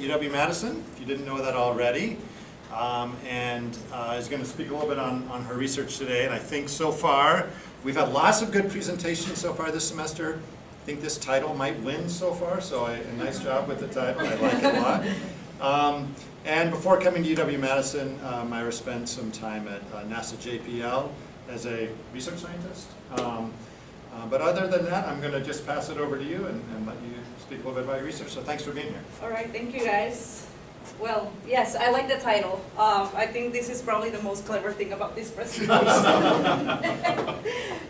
UW-Madison, if you didn't know that already, and is going to speak a little bit on her research today. And I think so far, we've had lots of good presentations so far this semester. I think this title might win so far, so a nice job with the title. I like it a lot. And before coming to UW-Madison, Mayra spent some time at NASA JPL as a research scientist. But other than that, I'm going to just pass it over to you and let you speak a little bit about your research. So thanks for being here. All right, thank you guys. Well, yes, I like the title. I think this is probably the most clever thing about this presentation.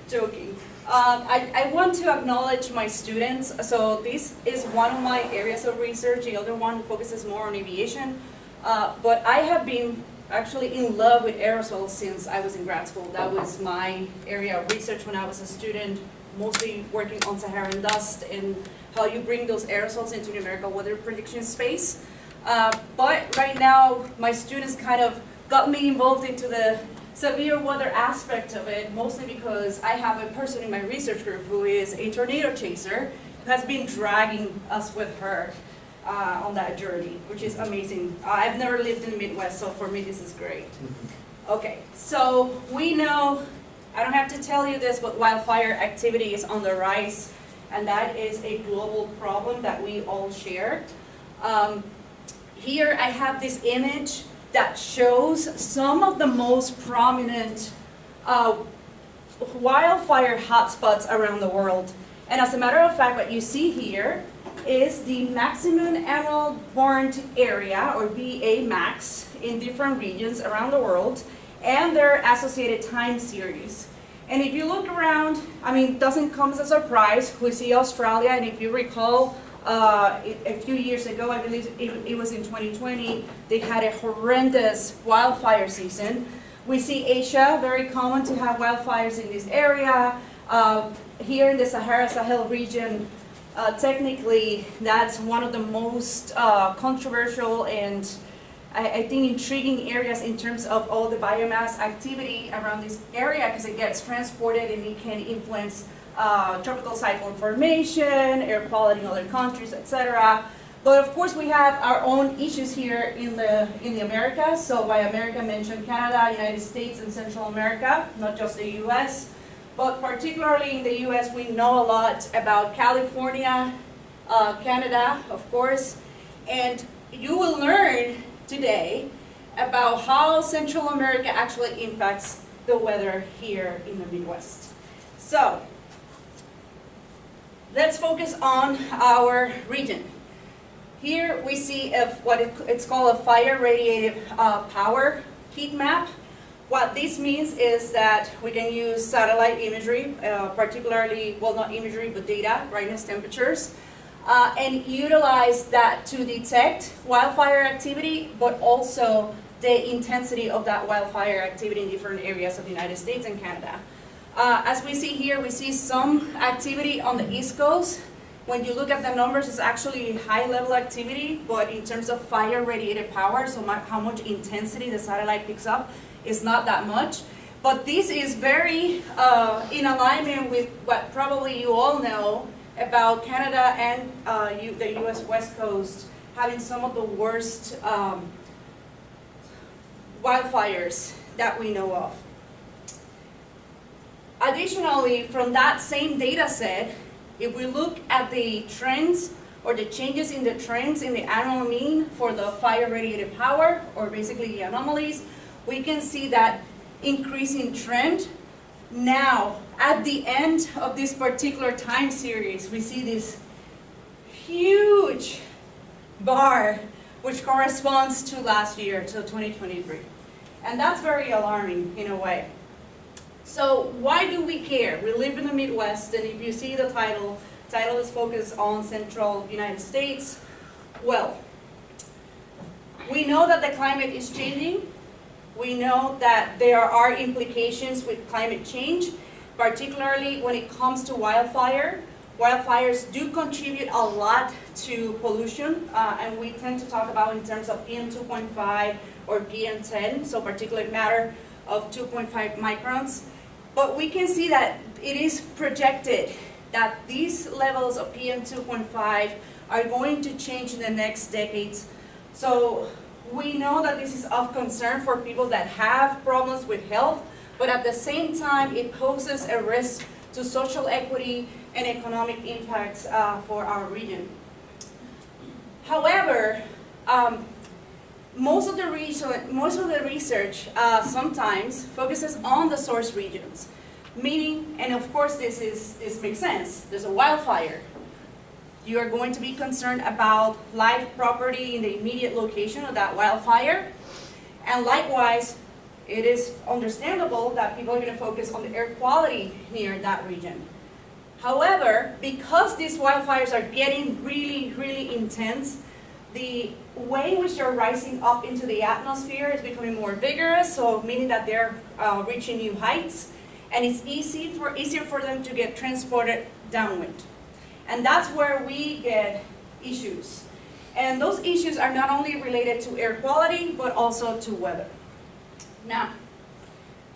Joking. I want to acknowledge my students. So this is one of my areas of research. The other one focuses more on aviation. But I have been actually in love with aerosols since I was in grad school. That was my area of research when I was a student, mostly working on Saharan dust and how you bring those aerosols into numerical weather prediction space. But right now, my students kind of got me involved into the severe weather aspect of it, mostly because I have a person in my research group who is a tornado chaser, who has been dragging us with her on that journey, which is amazing. I've never lived in the Midwest, so for me this is great. Okay, so we know, I don't have to tell you this, but wildfire activity is on the rise, and that is a global problem that we all share. Here I have this image that shows some of the most prominent wildfire hotspots around the world. And as a matter of fact, what you see here is the maximum annual burnt area, or BA max, in different regions around the world, and their associated time series. And if you look around, I mean, it doesn't come as a surprise. We see Australia, and if you recall, a few years ago, I believe it was in 2020, they had a horrendous wildfire season. We see Asia, very common to have wildfires in this area. Here in the Sahara-Sahel region, technically, that's one of the most controversial and I think intriguing areas in terms of all the biomass activity around this area, because it gets transported and it can influence tropical cyclone formation, air quality in other countries, etc. But of course, we have our own issues here in the Americas. So by America, I mentioned Canada, United States, and Central America, not just the U.S. But particularly in the U.S., we know a lot about California, Canada, of course, and you will learn today about how Central America actually impacts the weather here in the Midwest. So let's focus on our region. Here we see what it's called a fire radiated power heat map. What this means is that we can use satellite imagery, particularly, well, not imagery, but data, brightness, temperatures, and utilize that to detect wildfire activity, but also the intensity of that wildfire activity in different areas of the United States and Canada. As we see here, we see some activity on the East Coast. When you look at the numbers, it's actually high-level activity, but in terms of fire-radiated power, so how much intensity the satellite picks up, is not that much. But this is very in alignment with what probably you all know about Canada and the U.S. West Coast having some of the worst wildfires that we know of. Additionally, from that same data set, if we look at the trends or the changes in the trends in the annual mean for the fire-radiated power, or basically the anomalies, we can see that increasing trend. Now, at the end of this particular time series, we see this huge bar, which corresponds to last year, to 2023. And that's very alarming in a way. So why do we care? We live in the Midwest, and if you see the title is focused on central United States. Well, we know that the climate is changing. We know that there are implications with climate change, particularly when it comes to wildfire. Wildfires do contribute a lot to pollution, and we tend to talk about in terms of PM 2.5 or PM 10, so particulate matter of 2.5 microns. But we can see that it is projected that these levels of PM 2.5 are going to change in the next decades So we know that this is of concern for people that have problems with health, but at the same time, it poses a risk to social equity and economic impacts for our region. However, most of the research sometimes focuses on the source regions, meaning, and of course this makes sense, there's a wildfire. You are going to be concerned about life property in the immediate location of that wildfire, and likewise, it is understandable that people are going to focus on the air quality near that region. However, because these wildfires are getting really, really intense, the way in which they're rising up into the atmosphere is becoming more vigorous, so meaning that they're reaching new heights, and it's easier for them to get transported downwind. And that's where we get issues. And those issues are not only related to air quality, but also to weather. Now,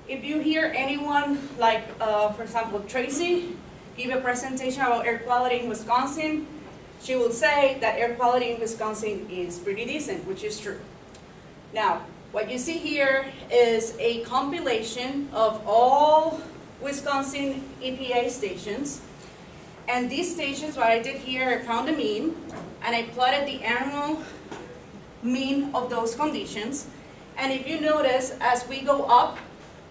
if you hear anyone like, for example, Tracy, give a presentation about air quality in Wisconsin, she will say that air quality in Wisconsin is pretty decent, which is true. Now, what you see here is a compilation of all Wisconsin EPA stations. And these stations, what I did here, I found the mean, and I plotted the annual mean of those conditions. And if you notice, as we go up,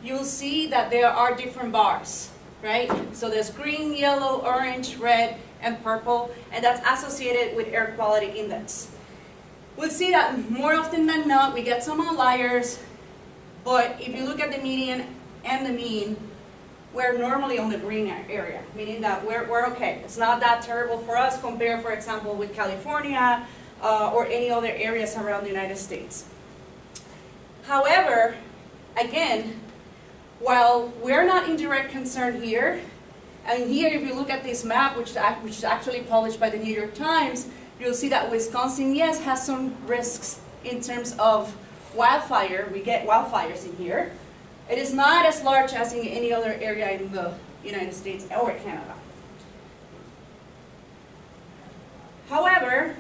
you'll see that there are different bars, right? So there's green, yellow, orange, red, and purple, and that's associated with air quality index. We'll see that more often than not, we get some outliers, but if you look at the median and the mean, we're normally on the green area, meaning that we're okay. It's not that terrible for us compared, for example, with California or any other areas around the United States. However, again, while we're not in direct concern here, and here if you look at this map, which is actually published by the New York Times, you'll see that Wisconsin, yes, has some risks in terms of wildfire. We get wildfires in here. It is not as large as in any other area in the United States or Canada. However,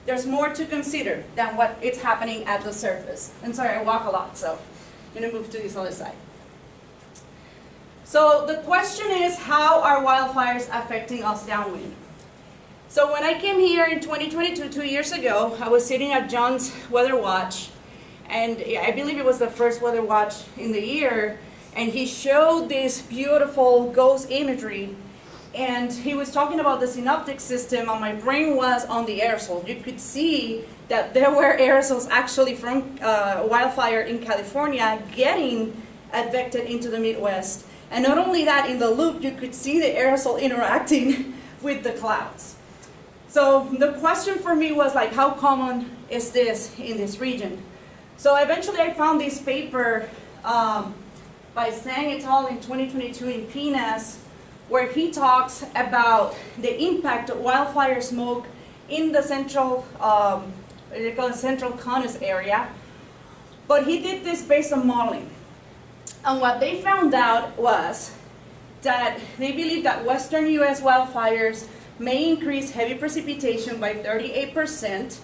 there's more to consider than what is happening at the surface. And sorry, I walk a lot, so I'm going to move to this other side. So the question is, how are wildfires affecting us downwind? So when I came here in 2022, 2 years ago, I was sitting at John's Weather Watch, and I believe it was the first Weather Watch in the year, and he showed this beautiful ghost imagery, and he was talking about the synoptic system, and my brain was on the aerosol. You could see that there were aerosols actually from wildfire in California getting advected into the Midwest. And not only that, in the loop, you could see the aerosol interacting with the clouds. So the question for me was like, how common is this in this region? So eventually I found this paper by Sang et al. In 2022 in PNAS, where he talks about the impact of wildfire smoke in the central, they call it central Conus area. But he did this based on modeling. And what they found out was that they believe that western US wildfires may increase heavy precipitation by 38%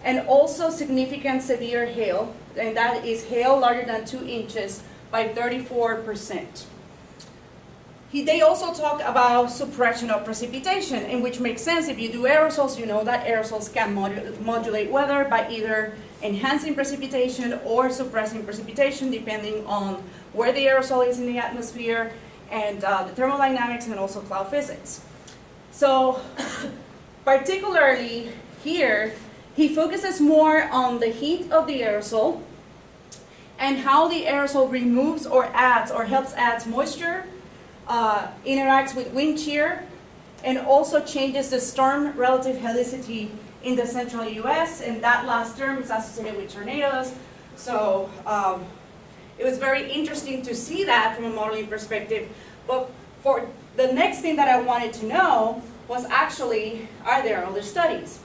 and also significant severe hail, and that is hail larger than 2 inches, by 34%. They also talk about suppression of precipitation, in which makes sense. If you do aerosols, you know that aerosols can modulate weather by either enhancing precipitation or suppressing precipitation, depending on where the aerosol is in the atmosphere and the thermodynamics and also cloud physics. So particularly here, he focuses more on the heat of the aerosol and how the aerosol removes or adds or helps add moisture, interacts with wind shear, and also changes the storm relative helicity in the central US, and that last term is associated with tornadoes. So it was very interesting to see that from a modeling perspective. But for the next thing that I wanted to know was actually, are there other studies?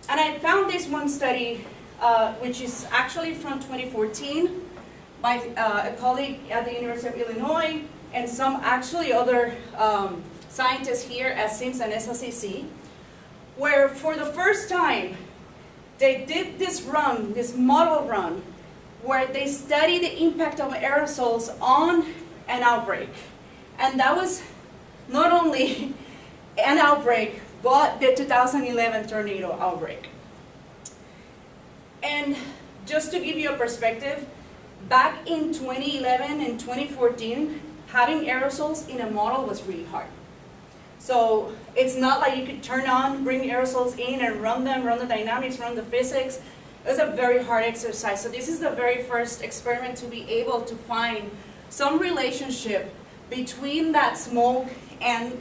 And I found this one study, which is actually from 2014 by a colleague at the University of Illinois and some actually other scientists here at SIMS and SLCC, where for the first time, they did this run, this model run, where they studied the impact of aerosols on an outbreak. And that was not only an outbreak, but the 2011 tornado outbreak. And just to give you a perspective, back in 2011 and 2014, having aerosols in a model was really hard. So it's not like you could turn on, bring aerosols in and run them, run the dynamics, run the physics. It was a very hard exercise. So this is the very first experiment to be able to find some relationship between that smoke and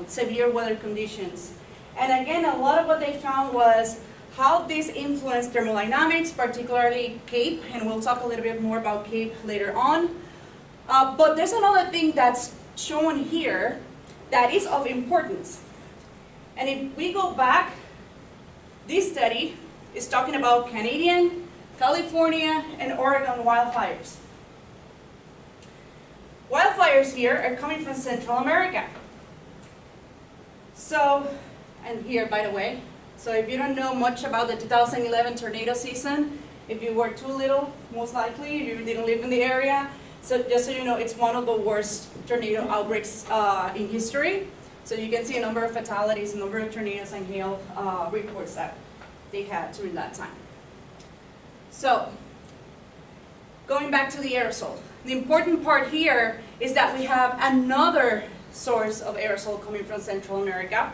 severe weather conditions. And again, a lot of what they found was how this influenced thermodynamics, particularly CAPE, and we'll talk a little bit more about CAPE later on. But there's another thing that's shown here that is of importance. And if we go back, this study is talking about Canadian, California, and Oregon wildfires. Wildfires here are coming from Central America. So, and here, by the way, so if you don't know much about the 2011 tornado season, if you were too little, most likely, if you didn't live in the area, so just so you know, it's one of the worst tornado outbreaks in history. So you can see a number of fatalities, a number of tornadoes and hail reports that they had during that time. So, going back to the aerosol. The important part here is that we have another source of aerosol coming from Central America.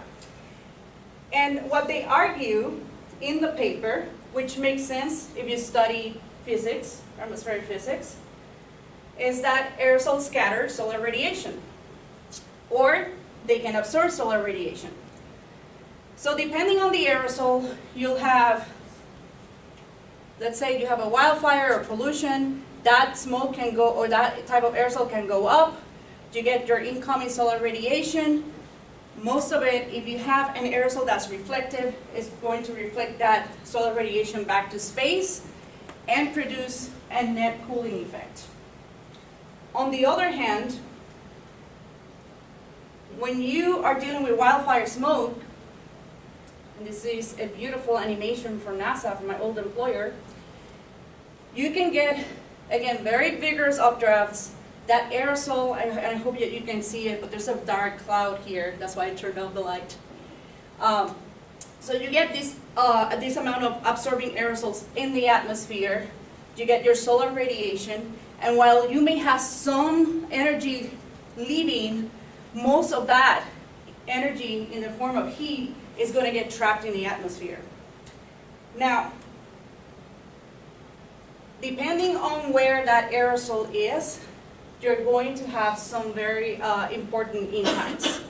And what they argue in the paper, which makes sense if you study physics, atmospheric physics, is that aerosols scatter solar radiation, or they can absorb solar radiation. So depending on the aerosol, you'll have, let's say you have a wildfire or pollution, that smoke can go, or that type of aerosol can go up. You get your incoming solar radiation. Most of it, if you have an aerosol that's reflective, is going to reflect that solar radiation back to space and produce a net cooling effect. On the other hand, when you are dealing with wildfire smoke, and this is a beautiful animation from NASA, from my old employer, you can get, again, very vigorous updrafts. That aerosol, I hope that you can see it, but there's a dark cloud here. That's why I turned off the light. So you get this amount of absorbing aerosols in the atmosphere. You get your solar radiation. And while you may have some energy leaving, most of that energy in the form of heat is going to get trapped in the atmosphere. Now, depending on where that aerosol is, you're going to have some very important impacts.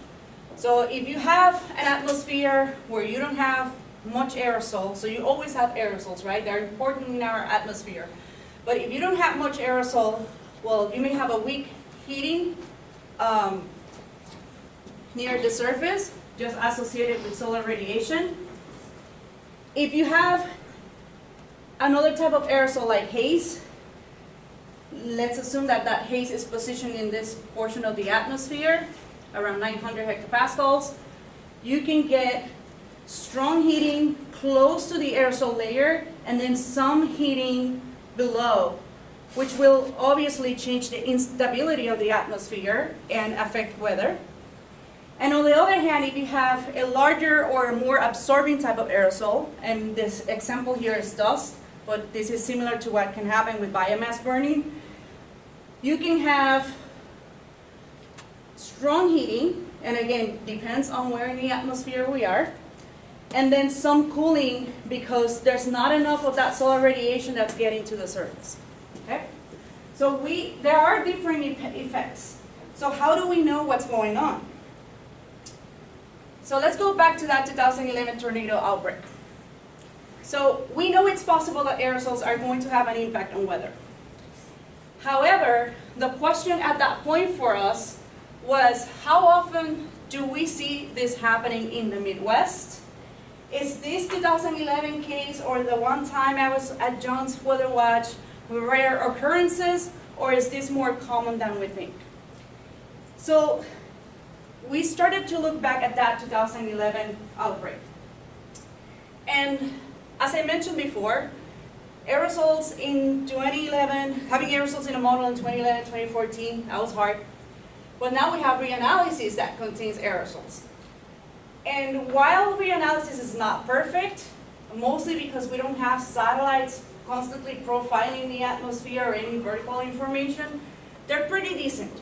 So if you have an atmosphere where you don't have much aerosol, so you always have aerosols, right? They're important in our atmosphere. But if you don't have much aerosol, well, you may have a weak heating near the surface, just associated with solar radiation. If you have another type of aerosol like haze, let's assume that that haze is positioned in this portion of the atmosphere, around 900 hectopascals. You can get strong heating close to the aerosol layer and then some heating below, which will obviously change the instability of the atmosphere and affect weather. And on the other hand, if you have a larger or more absorbing type of aerosol, and this example here is dust, but this is similar to what can happen with biomass burning, you can have strong heating, and again, depends on where in the atmosphere we are, and then some cooling because there's not enough of that solar radiation that's getting to the surface. Okay? So there are different effects. So how do we know what's going on? So let's go back to that 2011 tornado outbreak. So we know it's possible that aerosols are going to have an impact on weather. However, the question at that point for us was, how often do we see this happening in the Midwest? Is this 2011 case or the one time I was at John's Weather Watch rare occurrences, or is this more common than we think? So we started to look back at that 2011 outbreak. And as I mentioned before, aerosols in 2011, having aerosols in a model in 2011, 2014, that was hard. But now we have reanalysis that contains aerosols. And while reanalysis is not perfect, mostly because we don't have satellites constantly profiling the atmosphere or any vertical information, they're pretty decent.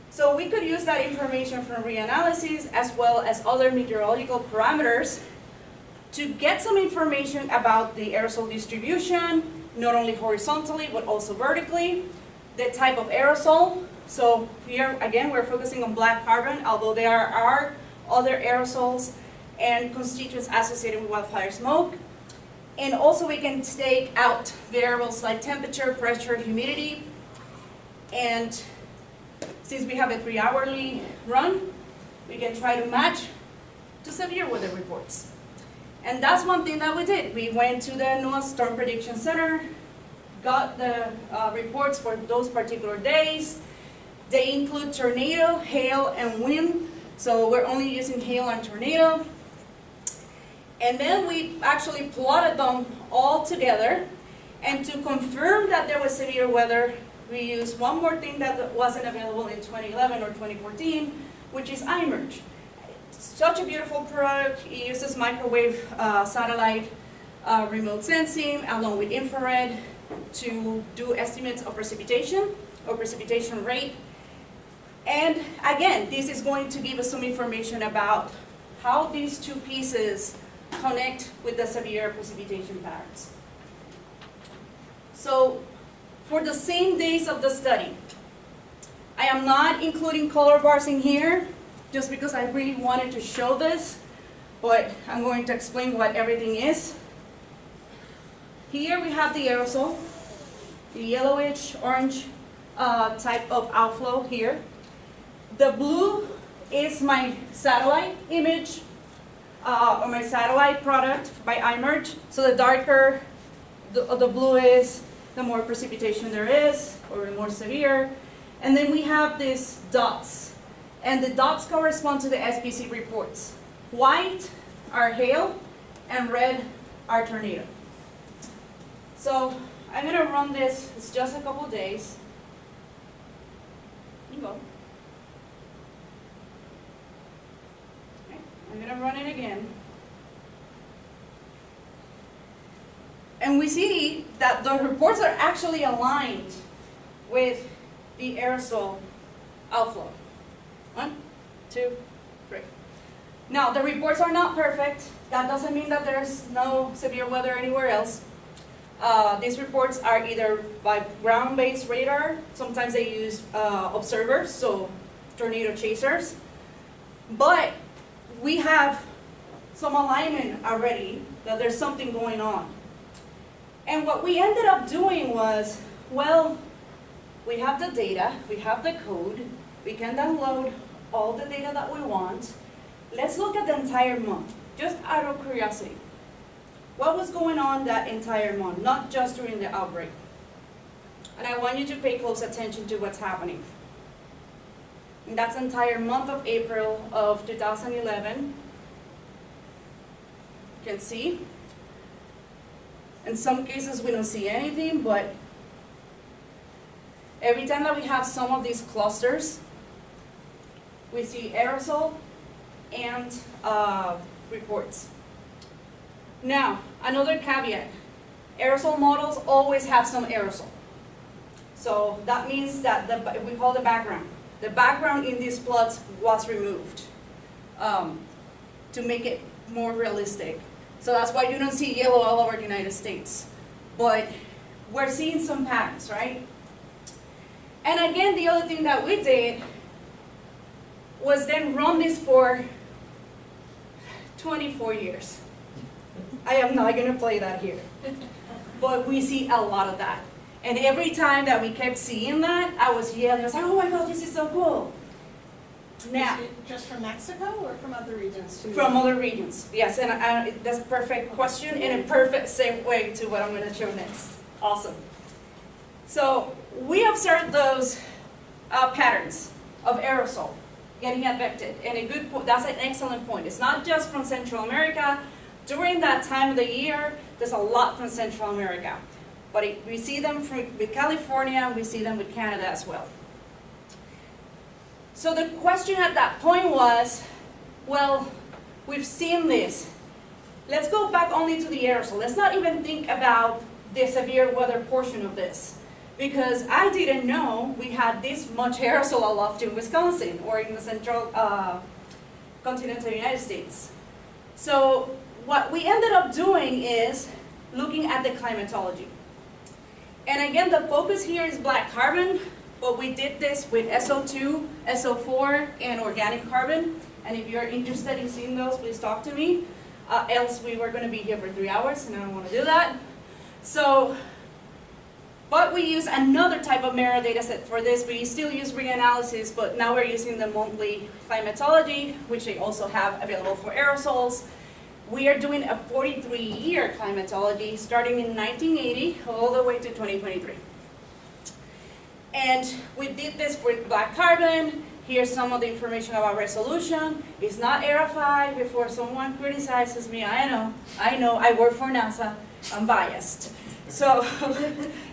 So we could use that information from reanalysis as well as other meteorological parameters to get some information about the aerosol distribution, not only horizontally but also vertically, the type of aerosol. So here again we're focusing on black carbon, although there are other aerosols and constituents associated with wildfire smoke. And also we can take out variables like temperature, pressure, humidity. And since we have a 3-hourly run, we can try to match to severe weather reports. And that's one thing that we did. We went to the NOAA Storm Prediction Center, got the reports for those particular days. They include tornado, hail, and wind. So we're only using hail and tornado. And then we actually plotted them all together. And to confirm that there was severe weather, we used one more thing that wasn't available in 2011 or 2014, which is iMerge. Such a beautiful product. It uses microwave satellite remote sensing along with infrared to do estimates of precipitation or precipitation rate. And again, this is going to give us some information about how these two pieces connect with the severe precipitation patterns. So for the same days of the study, I am not including color bars in here just because I really wanted to show this, but I'm going to explain what everything is. Here we have the aerosol, the yellowish orange type of outflow here. The blue is my satellite image or my satellite product by iMerge. So the darker the blue is, the more precipitation there is, or the more severe. And then we have these dots. And the dots correspond to the SPC reports. White are hail, and red are tornado. So I'm going to run this. It's just a couple days. You go. Okay. I'm going to run it again. And we see that the reports are actually aligned with the aerosol outflow. 1, 2, 3. Now, the reports are not perfect. That doesn't mean that there's no severe weather anywhere else. These reports are either by ground-based radar. Sometimes they use observers, so tornado chasers. But we have some alignment already that there's something going on. And what we ended up doing was, well, we have the data, we have the code, we can download all the data that we want. Let's look at the entire month, just out of curiosity. What was going on that entire month, not just during the outbreak? And I want you to pay close attention to what's happening. And that's the entire month of April of 2011. You can see. In some cases we don't see anything, but every time that we have some of these clusters, we see aerosol and reports. Now, another caveat. Aerosol models always have some aerosol. So that means that we call the background. The background in these plots was removed to make it more realistic. So that's why you don't see yellow all over the United States. But we're seeing some patterns, right? And again, the other thing that we did was then run this for 24 years. I am not going to play that here. But we see a lot of that. And every time that we kept seeing that, I was yelling. I was like, oh my God, this is so cool. Now, is it just from Mexico or from other regions too? From other regions, yes. And that's a perfect question and a perfect segue to what I'm going to show next. Awesome. So we observed those patterns of aerosol getting affected. And that's an excellent point. It's not just from Central America, during that time of the year, there's a lot from Central America. But we see them with California, and we see them with Canada as well. So the question at that point was, well, we've seen this. Let's go back only to the aerosol. Let's not even think about the severe weather portion of this. Because I didn't know we had this much aerosol aloft in Wisconsin or in the central continental United States. So what we ended up doing is looking at the climatology. And again, the focus here is black carbon, but we did this with SO2, SO4, and organic carbon. And if you're interested in seeing those, please talk to me. Else we were going to be here for 3 hours, and I don't want to do that. So, but we use another type of Mayra data set for this. We still use reanalysis, but now we're using the monthly climatology, which they also have available for aerosols. We are doing a 43-year climatology starting in 1980 all the way to 2023. And we did this with black carbon. Here's some of the information about resolution. It's not ERA 5 before someone criticizes me. I know, I work for NASA, I'm biased. So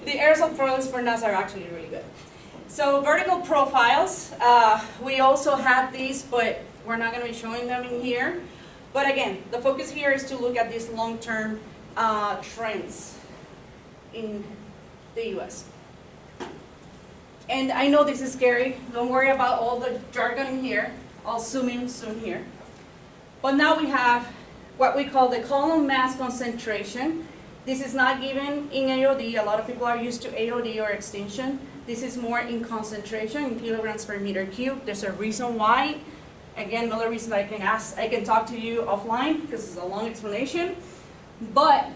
the aerosol photos for NASA are actually really good. So vertical profiles, we also have these, but we're not going to be showing them in here. But again, the focus here is to look at these long-term trends in the US. And I know this is scary. Don't worry about all the jargon in here. I'll zoom in soon here. But now we have what we call the column mass concentration. This is not given in AOD. A lot of people are used to AOD or extinction. This is more in concentration, in kilograms per meter cubed. There's a reason why. Again, another reason I can talk to you offline because it's a long explanation. But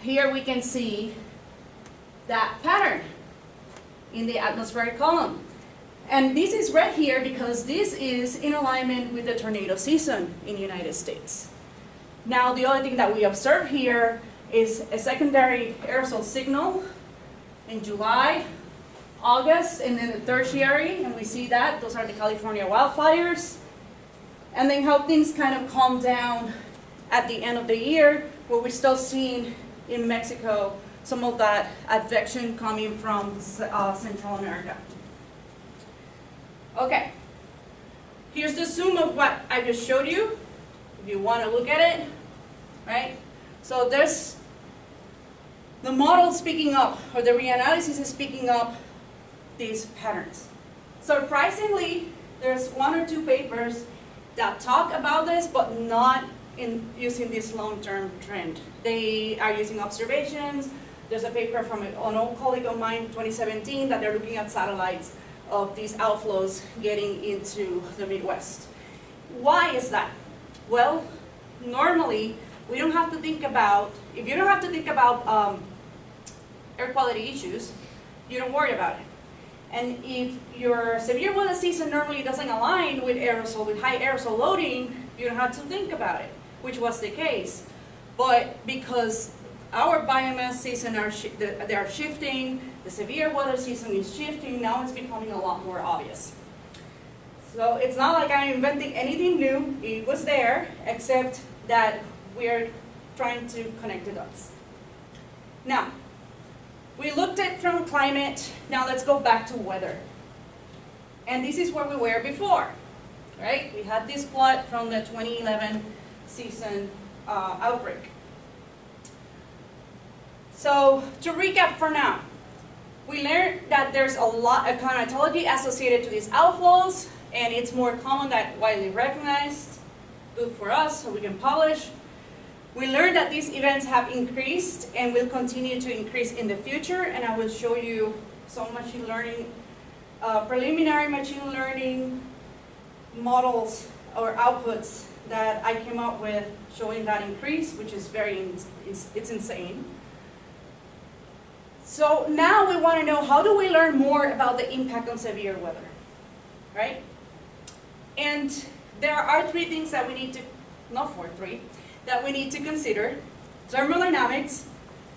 here we can see that pattern in the atmospheric column. And this is red here because this is in alignment with the tornado season in the United States. Now, the other thing that we observe here is a secondary aerosol signal in July, August, and then the tertiary, and we see that. Those are the California wildfires. And then how things kind of calm down at the end of the year, where we're still seeing in Mexico some of that advection coming from Central America. Okay, here's the zoom of what I just showed you, if you want to look at it, right? So there's the model speaking up, or the reanalysis is speaking up these patterns. Surprisingly, there's 1 or 2 papers that talk about this, but not in using this long-term trend. They are using observations. There's a paper from an old colleague of mine, 2017, that they're looking at satellites of these outflows getting into the Midwest. Why is that? Well, normally, we don't have to think about, if you don't have to think about air quality issues, you don't worry about it. And if your severe weather season normally doesn't align with aerosol, with high aerosol loading, you don't have to think about it, which was the case. But because our biomass season they are shifting, the severe weather season is shifting, now it's becoming a lot more obvious. So it's not like I'm inventing anything new, it was there, except that we're trying to connect the dots. Now, we looked at from climate, now let's go back to weather. And this is where we were before, right? We had this plot from the 2011 season outbreak. So to recap for now, we learned that there's a lot of climatology associated to these outflows, and it's more common than widely recognized. Good for us, so we can publish. We learned that these events have increased and will continue to increase in the future, and I will show you some machine learning, preliminary machine learning models or outputs that I came up with showing that increase, which is it's insane. So now we want to know, how do we learn more about the impact on severe weather, right? And there are 3 things that we need to, not 4, 3, that we need to consider: thermodynamics,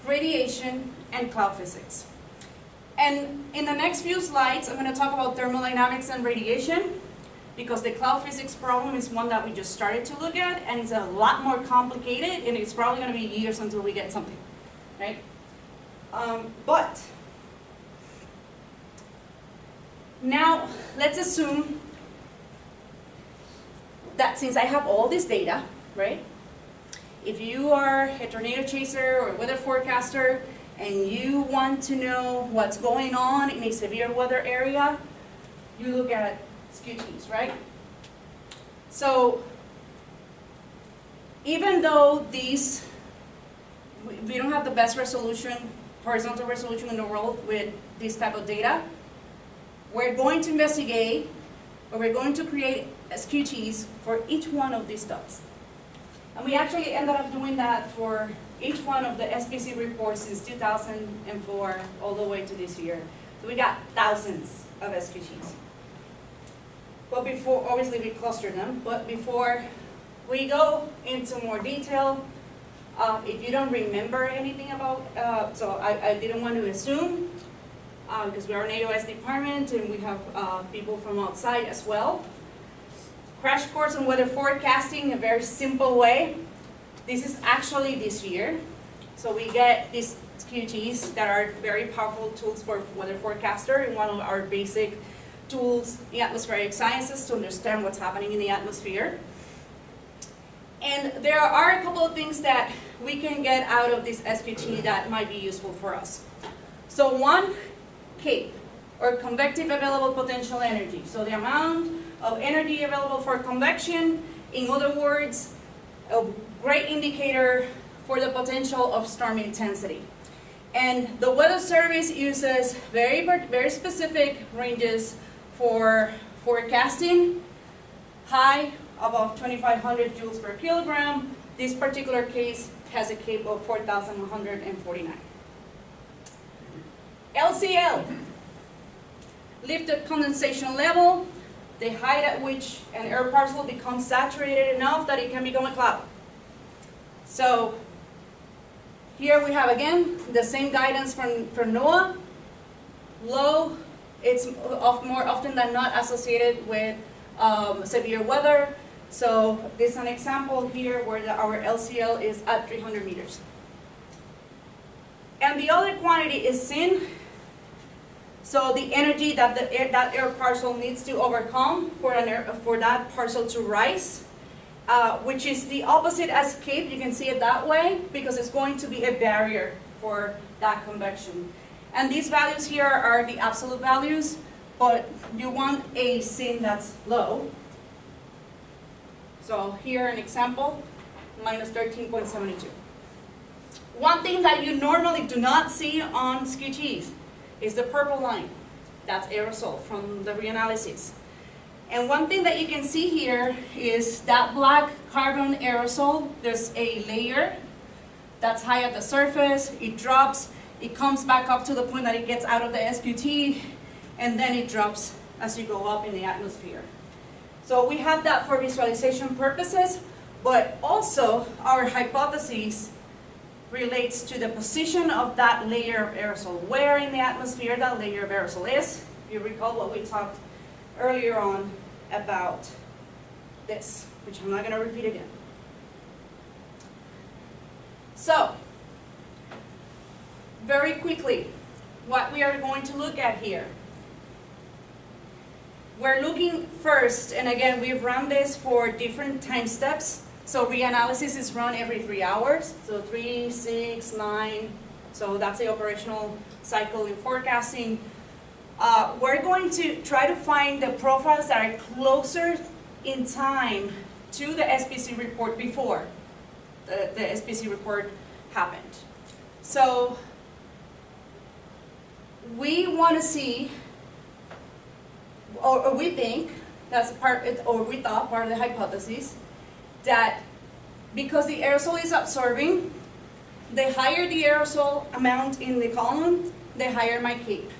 radiation, and cloud physics. And in the next few slides, I'm going to talk about thermodynamics and radiation. because the cloud physics problem is one that we just started to look at, and it's a lot more complicated, and it's probably going to be years until we get something, right? But now let's assume that since I have all this data, right? If you are a tornado chaser or a weather forecaster and you want to know what's going on in a severe weather area, you look at SQTs, right? So even though these, we don't have the best resolution, horizontal resolution in the world with this type of data, we're going to investigate, or we're going to create SQTs for each one of these dots. And we actually ended up doing that for each one of the SPC reports since 2004 all the way to this year. So we got thousands of SQTs. But before, obviously we clustered them, but before we go into more detail, if you don't remember anything about, so I didn't want to assume, because we are an AOS department and we have people from outside as well. Crash course on weather forecasting, a very simple way. This is actually this year. So we get these QTs that are very powerful tools for weather forecaster, and one of our basic tools in atmospheric sciences to understand what's happening in the atmosphere. And there are a couple of things that we can get out of this SQT that might be useful for us. So one, CAPE, or convective available potential energy. So the amount of energy available for convection, in other words, a great indicator for the potential of storm intensity. And the Weather Service uses very specific ranges for forecasting, high above 2,500 joules per kilogram. This particular case has a CAPE of 4,149. LCL, lifted condensation level, the height at which an air parcel becomes saturated enough that it can become a cloud. So here we have again the same guidance from NOAA. Low, it's more often than not associated with severe weather. So this is an example here where our LCL is at 300 meters. And the other quantity is SIN. So the energy that that air parcel needs to overcome for that parcel to rise, which is the opposite as CAPE. You can see it that way because it's going to be a barrier for that convection. And these values here are the absolute values, but you want a SIN that's low. So here an example, minus 13.72. One thing that you normally do not see on SQTs is the purple line. That's aerosol from the reanalysis. And one thing that you can see here is that black carbon aerosol. There's a layer that's high at the surface, it drops, it comes back up to the point that it gets out of the SQT, and then it drops as you go up in the atmosphere. So we have that for visualization purposes, but also our hypothesis relates to the position of that layer of aerosol, where in the atmosphere that layer of aerosol is. If you recall what we talked earlier on about this, which I'm not going to repeat again. So, very quickly, what we are going to look at here. We're looking first, and again, we've run this for different time steps. So reanalysis is run every 3 hours, so 3, 6, 9, so that's the operational cycle in forecasting. We're going to try to find the profiles that are closer in time to the SPC report before the SPC report happened. So we want to see, or we think, that's part, or we thought part of the hypothesis, that because the aerosol is absorbing, the higher the aerosol amount in the column, the higher my CAPE.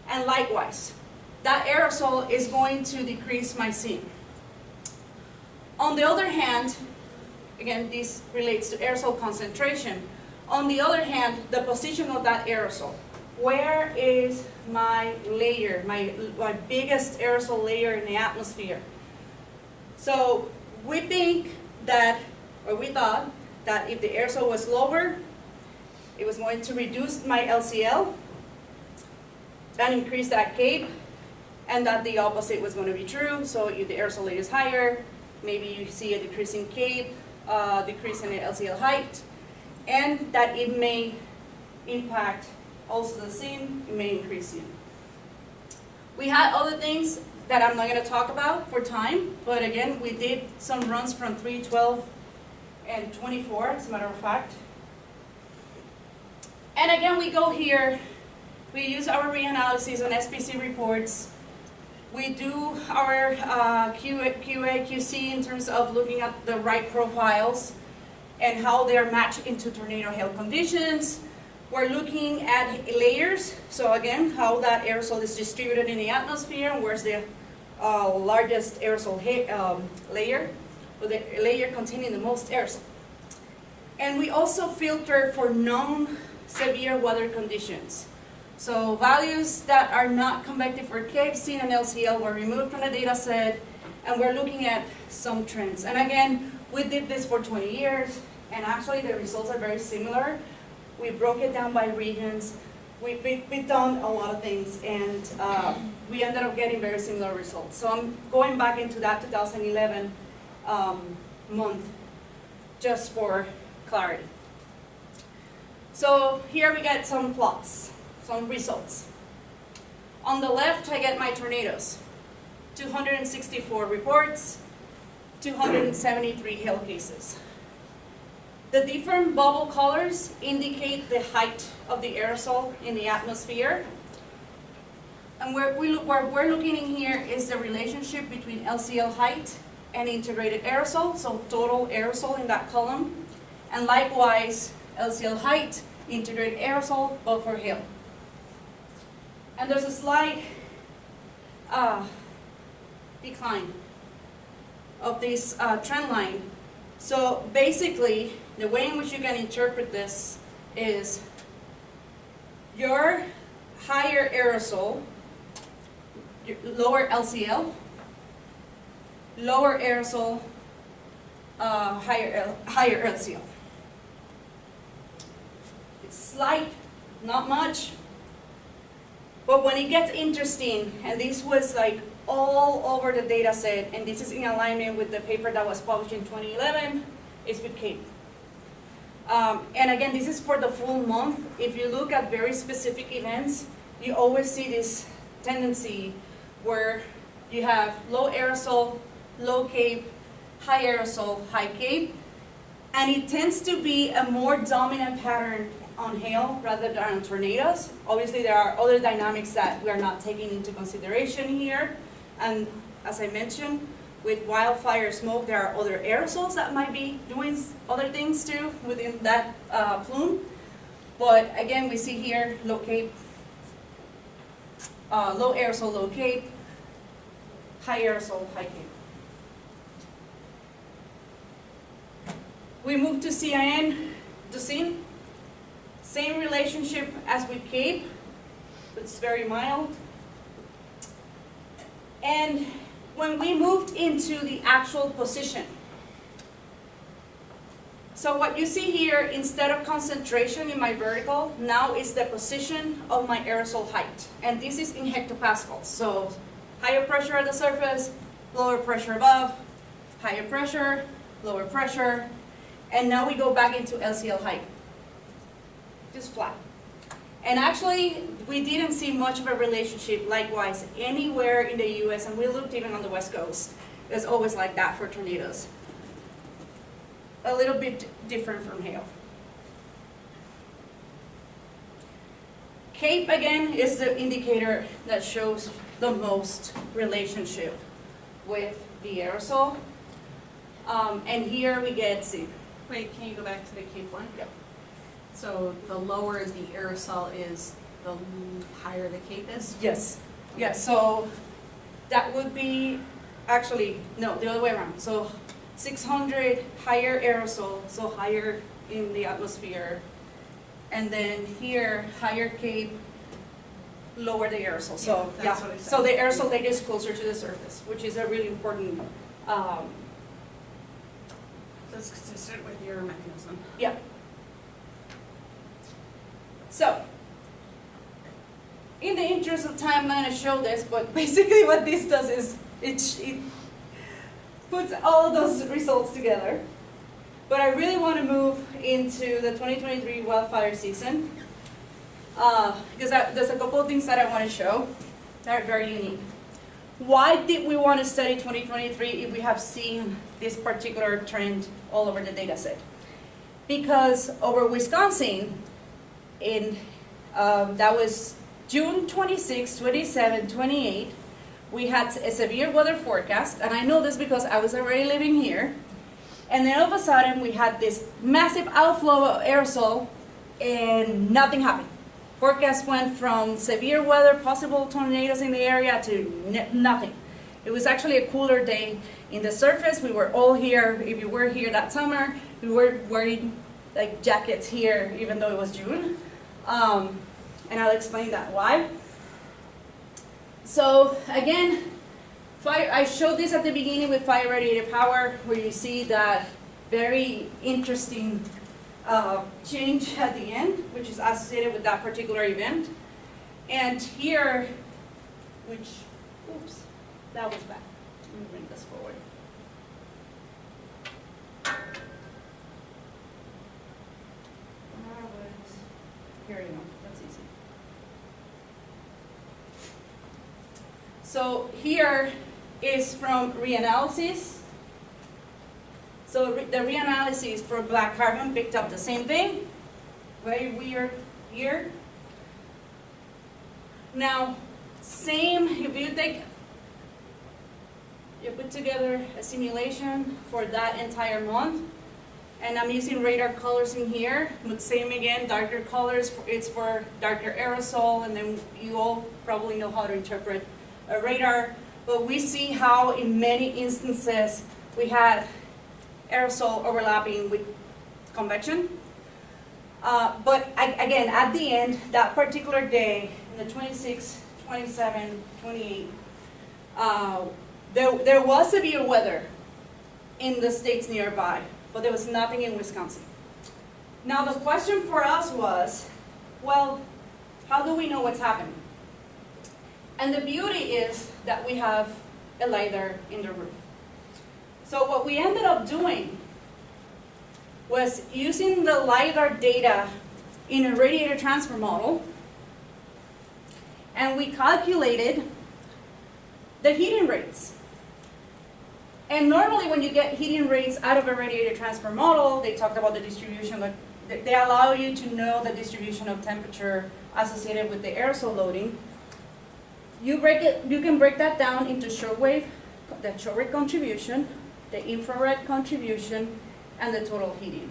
And likewise, that aerosol is going to decrease my SIN. On the other hand, again, this relates to aerosol concentration. On the other hand, the position of that aerosol. where is my layer, my biggest aerosol layer in the atmosphere? So we think that, or we thought, that if the aerosol was lower, it was going to reduce my LCL and increase that CAPE, and that the opposite was going to be true. So if the aerosol layer is higher, maybe you see a decrease in CAPE, decrease in the LCL height, and that it may impact also the SIN, it may increase SIN. We had other things that I'm not going to talk about for time, but again, we did some runs from 3, 12, and 24, as a matter of fact. And again, we go here, we use our reanalysis on SPC reports. We do our QA, QC in terms of looking at the right profiles and how they're matched into tornado hail conditions. We're looking at layers, so again, how that aerosol is distributed in the atmosphere and where's the largest aerosol layer, or the layer containing the most aerosol. And we also filter for known severe weather conditions. So values that are not convective for CAPE, SIN, and LCL were removed from the data set, and we're looking at some trends. And again, we did this for 20 years, and actually the results are very similar. We broke it down by regions. We've done a lot of things, and we ended up getting very similar results. So I'm going back into that 2011 month just for clarity. So here we get some plots, some results. On the left, I get my tornadoes. 264 reports, 273 hail cases. The different bubble colors indicate the height of the aerosol in the atmosphere. And where we're looking in here is the relationship between LCL height and integrated aerosol, so total aerosol in that column. And likewise, LCL height, integrated aerosol, but for hail. And there's a slight decline of this trend line. So basically, the way in which you can interpret this is your higher aerosol, your lower LCL, lower aerosol, higher LCL. It's slight, not much. But when it gets interesting, and this was like all over the data set, and this is in alignment with the paper that was published in 2011, is with CAPE. And again, this is for the full month. If you look at very specific events, you always see this tendency where you have low aerosol, low CAPE, high aerosol, high CAPE, and it tends to be a more dominant pattern on hail rather than on tornadoes. Obviously, there are other dynamics that we are not taking into consideration here. And as I mentioned, with wildfire smoke, there are other aerosols that might be doing other things too within that plume. But again, we see here low CAPE, low aerosol, low CAPE, high aerosol, high CAPE. We move to CIN, to SIN. Same relationship as with CAPE, but it's very mild. And when we moved into the actual position, so what you see here, instead of concentration in my vertical, now is the position of my aerosol height. And this is in hectopascals. So higher pressure at the surface, lower pressure above, higher pressure, lower pressure. And now we go back into LCL height. Just flat. And actually, we didn't see much of a relationship likewise anywhere in the US, and we looked even on the West Coast. It's always like that for tornadoes. A little bit different from hail. CAPE, again, is the indicator that shows the most relationship with the aerosol. And here we get SIN. Wait, can you go back to the CAPE one? Yep. So the lower the aerosol is, the higher the CAPE is? Yes. Yes, so that would be, actually, no, the other way around. So 600 higher aerosol, so higher in the atmosphere. And then here, higher CAPE, lower the aerosol. Yeah, So, that's what I said. so the aerosol data is closer to the surface, which is a really important, That's consistent with your mechanism. yeah. So, in the interest of time, I'm going to show this, but basically what this does is it puts all of those results together. But I really want to move into the 2023 wildfire season because there's a couple of things that I want to show that are very unique. Why did we want to study 2023 if we have seen this particular trend all over the data set? Because over Wisconsin, that was June 26, 27, 28, we had a severe weather forecast, and I know this because I was already living here. And then all of a sudden, we had this massive outflow of aerosol, and nothing happened. Forecast went from severe weather, possible tornadoes in the area, to nothing. It was actually a cooler day in the surface. We were all here. If you were here that summer, we were wearing like jackets here, even though it was June. And I'll explain that why. So again, I showed this at the beginning with fire radiated power, where you see that very interesting change at the end, which is associated with that particular event. And here, which, oops, that was bad. Let me bring this forward. Here you go, that's easy. So here is from reanalysis. So the reanalysis for black carbon picked up the same thing. Very weird here. Now, same, if you put together a simulation for that entire month, and I'm using radar colors in here, but same again, darker colors, it's for darker aerosol, and then you all probably know how to interpret a radar. But we see how in many instances we had aerosol overlapping with convection. But again, at the end, that particular day, in the 26, 27, 28, there was severe weather in the states nearby, but there was nothing in Wisconsin. Now the question for us was, well, how do we know what's happening? And the beauty is that we have a LiDAR in the roof. So what we ended up doing was using the LiDAR data in a radiator transfer model, and we calculated the heating rates. And normally when you get heating rates out of a radiator transfer model, they talked about the distribution, they allow you to know the distribution of temperature associated with the aerosol loading. You can break that down into shortwave, the shortwave contribution, the infrared contribution, and the total heating.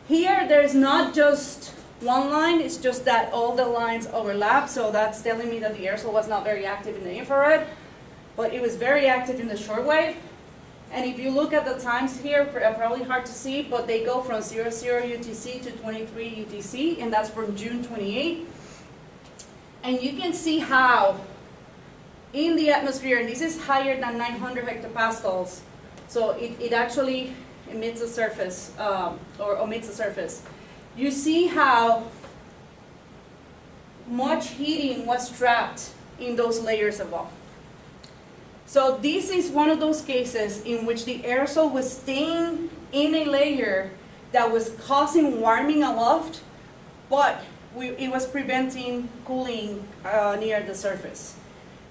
Here, there's not just one line, it's just that all the lines overlap, so that's telling me that the aerosol was not very active in the infrared, but it was very active in the shortwave. And if you look at the times here, probably hard to see, but they go from 00 UTC to 23 UTC, and that's from June 28. And you can see how in the atmosphere, and this is higher than 900 hectopascals, so it actually emits the surface, or omits the surface. You see how much heating was trapped in those layers above. So this is one of those cases in which the aerosol was staying in a layer that was causing warming aloft, but it was preventing cooling near the surface.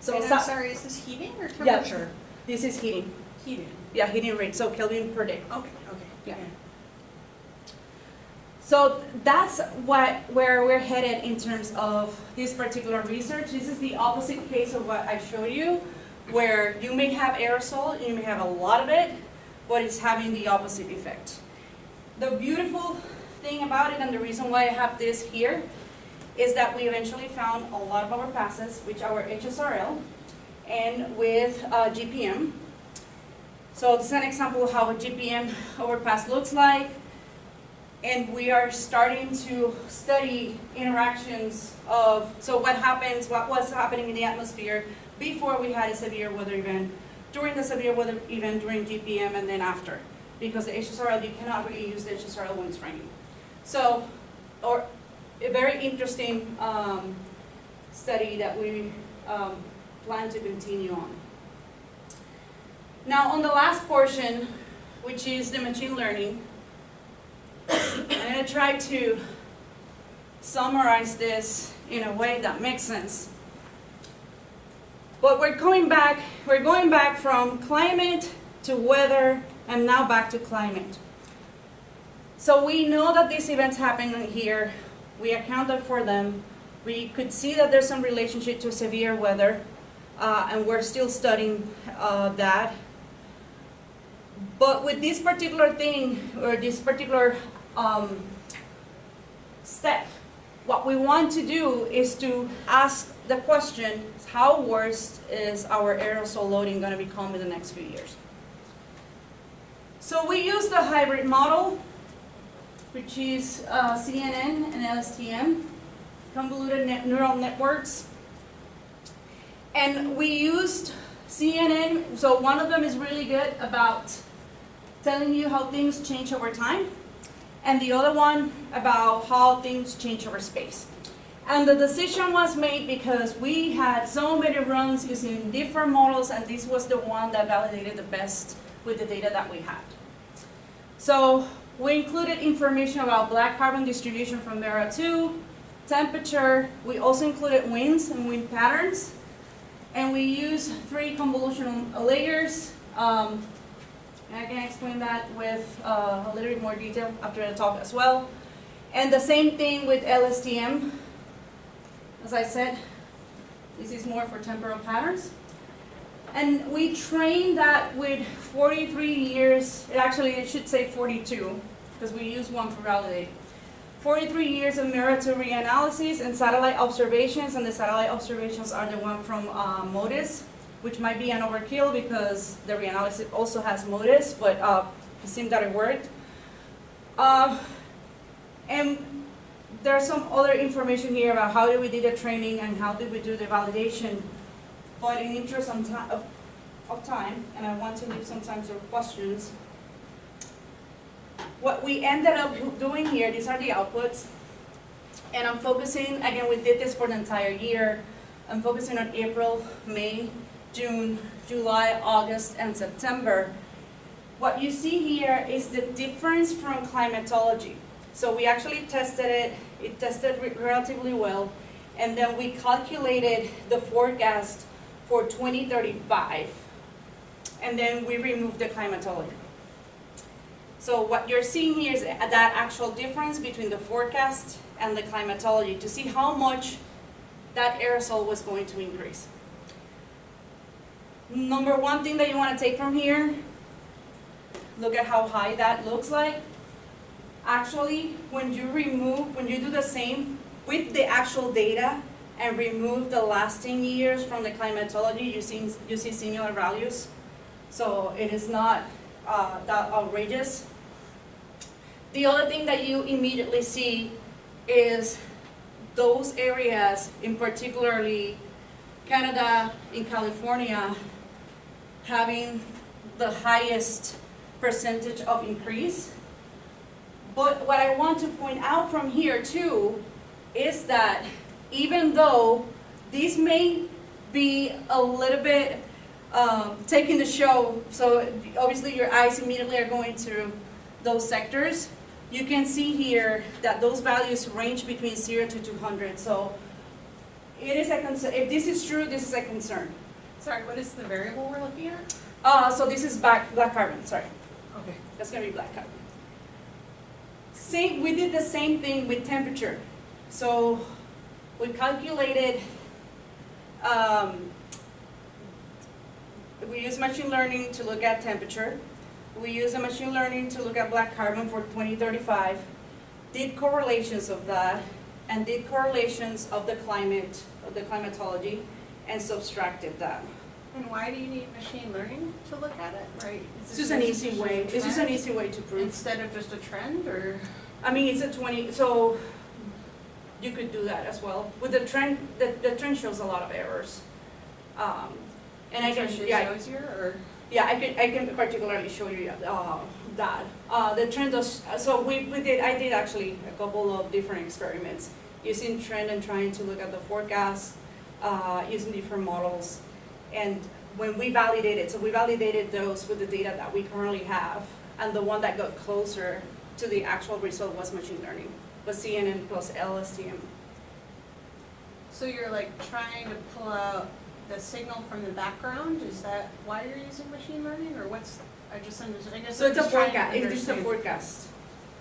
So And I'm sorry, is this heating or temperature? Yeah, this is heating. Heating. Yeah, heating rate, so Kelvin per day. Okay, Yeah. So that's where we're headed in terms of this particular research. This is the opposite case of what I showed you, where you may have aerosol, you may have a lot of it, but it's having the opposite effect. The beautiful thing about it, and the reason why I have this here, is that we eventually found a lot of our passes, which are HSRL, and with GPM. So this is an example of how a GPM overpass looks like. And we are starting to study interactions of, so what was happening in the atmosphere before we had a severe weather event, during the severe weather event, during GPM, and then after. Because the HSRL, you cannot really use the HSRL when it's raining. So, or a very interesting study that we plan to continue on. Now, on the last portion, which is the machine learning, I'm going to try to summarize this in a way that makes sense. But we're going back from climate to weather, and now back to climate. So we know that these events happen here. We accounted for them. We could see that there's some relationship to severe weather, and we're still studying that. But with this particular thing, or this particular step, what we want to do is to ask the question, how worse is our aerosol loading going to become in the next few years? So we use the hybrid model, which is CNN and LSTM, convoluted neural networks. And we used CNN, so one of them is really good about telling you how things change over time, and the other one about how things change over space. And the decision was made because we had so many runs using different models, and this was the one that validated the best with the data that we had. So we included information about black carbon distribution from Mayra 2, temperature. We also included winds and wind patterns. And we used 3 convolutional layers. And I can explain that with a little bit more detail after the talk as well. And the same thing with LSTM. As I said, this is more for temporal patterns. And we trained that with 43 years, actually it should say 42, because we use one for validate. 43 years of Mayra 2 reanalysis and satellite observations, and the satellite observations are the one from MODIS, which might be an overkill because the reanalysis also has MODIS, but it seemed that it worked. And there's some other information here about how did we do the training and how did we do the validation. But in interest of time, and I want to leave some time for questions, what we ended up doing here, these are the outputs, and I'm focusing, again, we did this for the entire year. I'm focusing on April, May, June, July, August, and September. What you see here is the difference from climatology. So we actually tested it tested relatively well, and then we calculated the forecast for 2035, and then we removed the climatology. So what you're seeing here is that actual difference between the forecast and the climatology to see how much that aerosol was going to increase. Number one thing that you want to take from here, look at how high that looks like. Actually, when you do the same with the actual data and remove the last 10 years from the climatology, you see similar values. So it is not that outrageous. The other thing that you immediately see is those areas, in particularly Canada and California, having the highest percentage of increase. But what I want to point out from here too is that even though these may be a little bit taking the show, so obviously your eyes immediately are going to those sectors, you can see here that those values range between 0 to 200. So it is a concern. If this is true, this is a concern. Sorry, what is the variable we're looking at? So this is black carbon, sorry. Okay. That's going to be black carbon. We did the same thing with temperature. So we calculated, we use machine learning to look at temperature. We use a machine learning to look at black carbon for 2035, did correlations of that, and did correlations of the climate, of the climatology, and subtracted that. And why do you need machine learning to look at it, right? It's just an easy way. It's just an easy way to prove. Instead of just a trend, or? I mean, it's a 20, so you could do that as well. With the trend, the trend shows a lot of errors. And I can, yeah, shows here, or? yeah, I can particularly show you that. The trend does, so I did actually a couple of different experiments using trend and trying to look at the forecast, using different models. And when we validated, so we validated those with the data that we currently have, and the one that got closer to the actual result was machine learning, was CNN plus LSTM. So you're like trying to pull out the signal from the background? Is that why you're using machine learning, or what's, I guess So I'm it's a just trying to forecast, it's just a understand. forecast,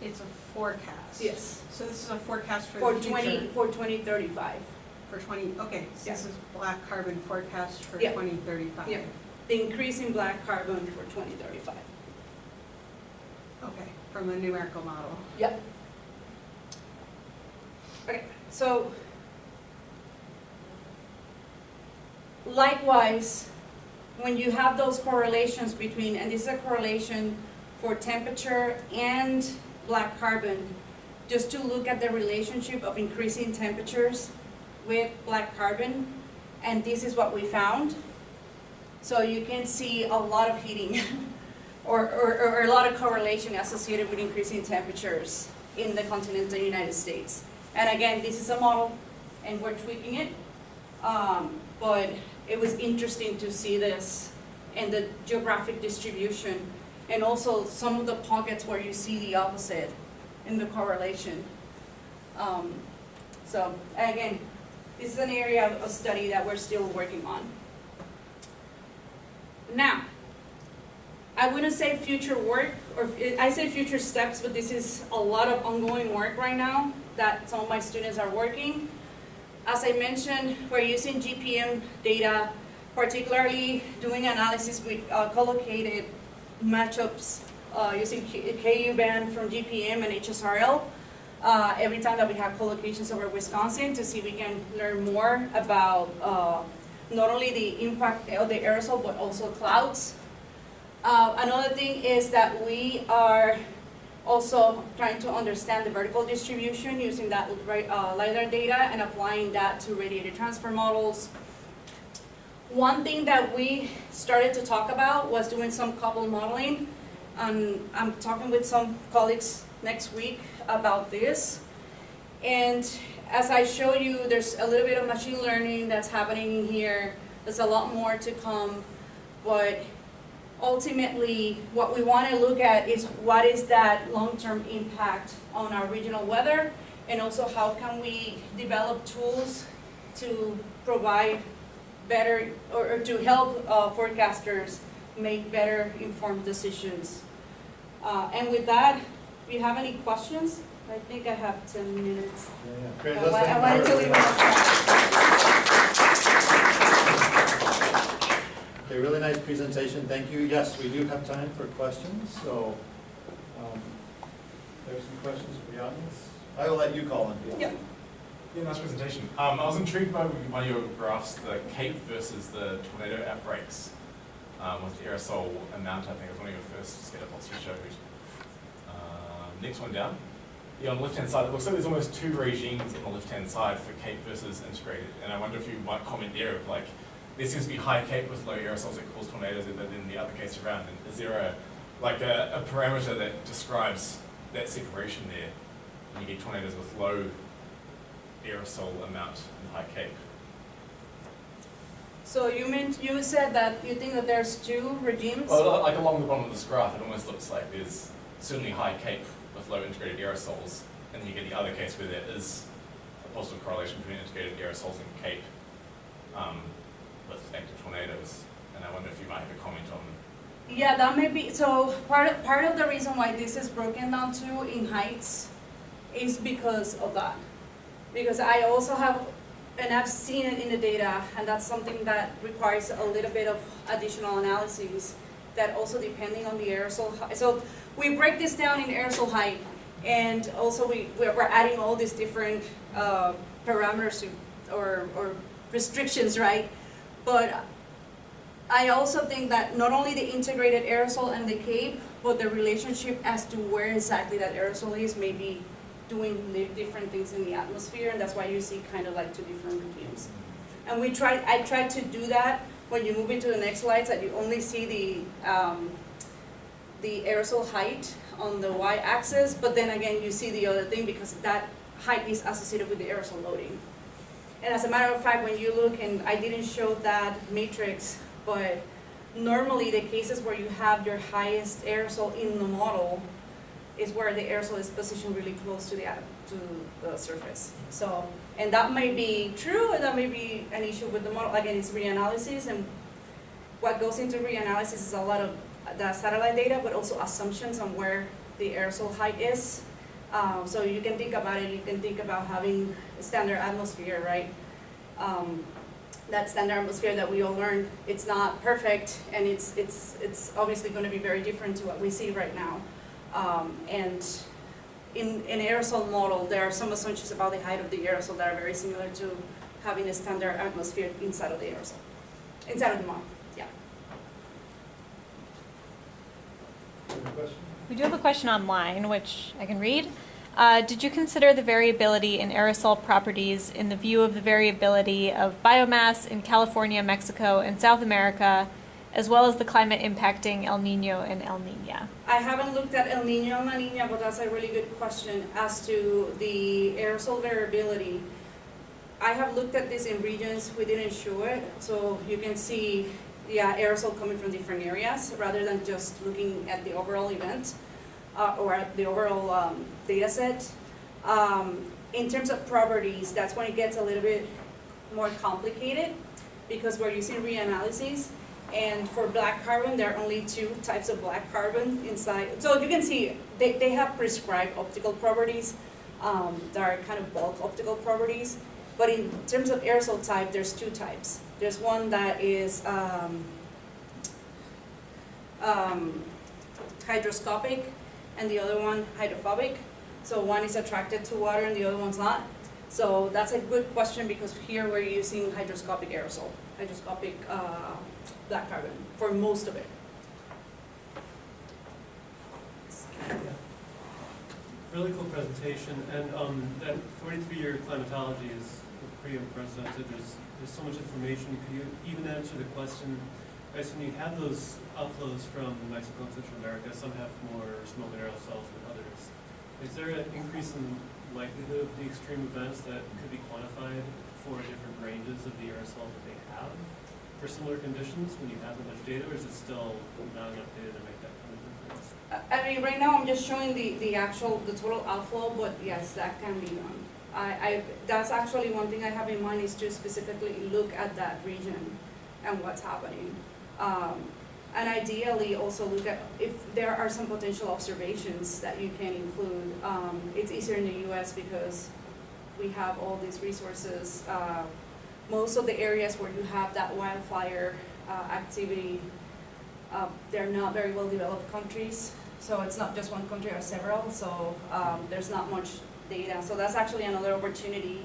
It's a forecast? yes, So this is a forecast for for the future? 2035. For 20, okay, so this Yeah. is black carbon forecast for Yeah. 2035? Yeah. The increase in black carbon for 2035. Okay, from a numerical model. Yep. Okay, so likewise, when you have those correlations between, and this is a correlation for temperature and black carbon, just to look at the relationship of increasing temperatures with black carbon, and this is what we found. So you can see a lot of heating or a lot of correlation associated with increasing temperatures in the continental United States. And again, this is a model and we're tweaking it, but it was interesting to see this and the geographic distribution, and also some of the pockets where you see the opposite in the correlation. So again, this is an area of study that we're still working on. Now, I wouldn't say future work, or I say future steps, but this is a lot of ongoing work right now that some of my students are working. As I mentioned, we're using GPM data, particularly doing analysis with collocated matchups using KU band from GPM and HSRL. Every time that we have collocations over Wisconsin, to see if we can learn more about not only the impact of the aerosol, but also clouds. Another thing is that we are also trying to understand the vertical distribution using that LiDAR data and applying that to radiator transfer models. One thing that we started to talk about was doing some couple modeling. I'm talking with some colleagues next week about this. And as I show you, there's a little bit of machine learning that's happening in here. There's a lot more to come, but ultimately, what we want to look at is what is that long-term impact on our regional weather, and also how can we develop tools to provide better, or to help forecasters make better informed decisions. And with that, if you have any questions, I think I have 10 minutes. Great, I wanted to leave Okay, really nice presentation, thank you. Yes, we do have time for questions, so there's some questions from the audience. I will let you call in. Yeah. Yeah, nice presentation. I was intrigued by one of your graphs, the Cape versus the tornado outbreaks with the aerosol amount. I think it was one of your first scatterplots you showed. Next one down. Yeah, on the left-hand side, it looks like there's almost two regimes on the left-hand side for Cape versus integrated. And I wonder if you might comment there, of like, there seems to be high Cape with low aerosols that cause tornadoes, but then the other case around. And is there a parameter that describes that separation there when you get tornadoes with low aerosol amount in high Cape? So you said that you think that there's two regimes? Well, like along the bottom of this graph, it almost looks like there's certainly high Cape with low integrated aerosols, and then you get the other case where there is a positive correlation between integrated aerosols and Cape with active tornadoes. And I wonder if you might have a comment on. Yeah, that may be, so part of the reason why this is broken down too in heights is because of that. Because I also have, and I've seen it in the data, and that's something that requires a little bit of additional analysis, that also depending on the aerosol height. So we break this down in aerosol height, and also we're adding all these different parameters or restrictions, right? But I also think that not only the integrated aerosol and the Cape, but the relationship as to where exactly that aerosol is may be doing different things in the atmosphere, and that's why you see kind of like two different regimes. And I tried to do that when you move into the next slides, that you only see the aerosol height on the y-axis, but then again, you see the other thing because that height is associated with the aerosol loading. And as a matter of fact, when you look, and I didn't show that matrix, but normally the cases where you have your highest aerosol in the model is where the aerosol is positioned really close to the surface. So, and that may be true, or that may be an issue with the model. Again, it's reanalysis, and what goes into reanalysis is a lot of the satellite data, but also assumptions on where the aerosol height is. So you can think about it, you can think about having a standard atmosphere, right? That standard atmosphere that we all learned, it's not perfect, and it's obviously going to be very different to what we see right now. And in an aerosol model, there are some assumptions about the height of the aerosol that are very similar to having a standard atmosphere inside of the aerosol, inside of the model, yeah. Any question? We do have a question online, which I can read. Did you consider the variability in aerosol properties in the view of the variability of biomass in California, Mexico, and South America, as well as the climate impacting El Nino and El Nina? I haven't looked at El Nino and La Nina, but that's a really good question as to the aerosol variability. I have looked at this in regions, we didn't show it, so you can see, yeah, aerosol coming from different areas rather than just looking at the overall event or at the overall data set. In terms of properties, that's when it gets a little bit more complicated because we're using reanalysis. And for black carbon, there are only two types of black carbon inside. So you can see they have prescribed optical properties that are kind of bulk optical properties. But in terms of aerosol type, there's two types. There's one that is hydroscopic, and the other one hydrophobic. So one is attracted to water and the other one's not. So that's a good question because here we're using hydroscopic aerosol, hydroscopic black carbon for most of it. Really cool presentation, and that 43-year climatology is pretty unprecedented. There's so much information. Could you even answer the question, guys, when you have those outflows from Mexico and Central America, some have more smoke and aerosols than others. Is there an increase in likelihood of the extreme events that could be quantified for different ranges of the aerosol that they have for similar conditions when you have that much data, or is it still not enough data to make that kind of difference? I mean, right now I'm just showing the total outflow, but yes, that can be done. That's actually one thing I have in mind is to specifically look at that region and what's happening. And ideally also look at if there are some potential observations that you can include. It's easier in the US because we have all these resources. Most of the areas where you have that wildfire activity, they're not very well developed countries. So it's not just one country or several, so there's not much data. So that's actually another opportunity.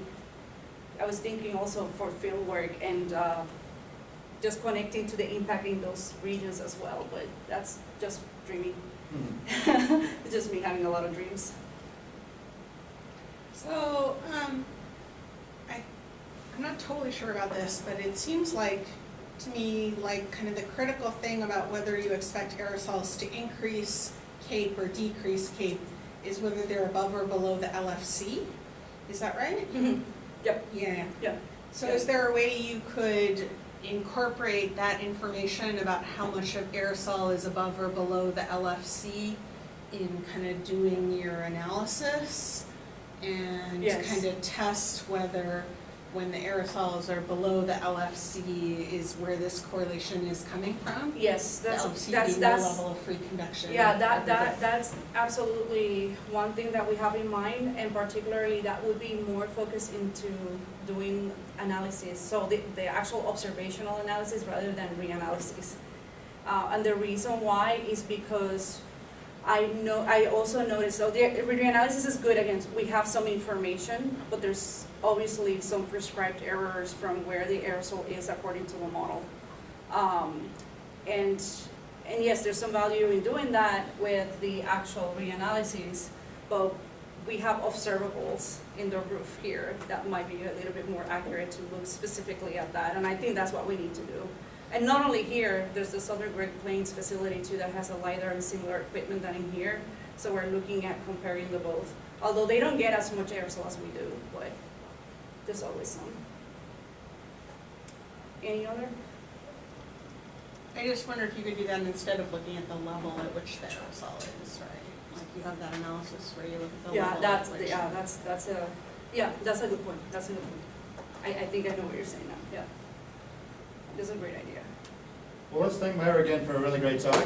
I was thinking also for field work and just connecting to the impact in those regions as well, but that's just dreaming. It's just me having a lot of dreams. So, I'm not totally sure about this, but it seems like, to me, like kind of the critical thing about whether you expect aerosols to increase CAPE or decrease CAPE is whether they're above or below the LFC. Is that right? Mm-hmm. Yep. Yeah. Yep. So is there a way you could incorporate that information about how much of aerosol is above or below the LFC in kind of doing your analysis and Yes. kind of test whether when the aerosols are below the LFC is where this correlation is coming from? Yes, The that's LFC that's being that's the level of free convection. yeah, of the- that's absolutely one thing that we have in mind, and particularly that would be more focused into doing analysis, so the actual observational analysis rather than reanalysis. And the reason why is because I also noticed, so the reanalysis is good, again, we have some information, but there's obviously some prescribed errors from where the aerosol is according to the model. And yes, there's some value in doing that with the actual reanalysis, but we have observables in the roof here that might be a little bit more accurate to look specifically at that, and I think that's what we need to do. And not only here, there's the Southern Great Plains facility too that has a LiDAR and similar equipment than in here, so we're looking at comparing the both. Although they don't get as much aerosol as we do, but there's always some. Any other? I just wonder if you could do that instead of looking at the level at which the aerosol is, right? Like you have that analysis where you look at the Yeah, level that's, at which. yeah, that's a good point, that's a good point. I think I know what you're saying now, yeah. That's a great idea. Well, let's thank Mayra again for a really great talk.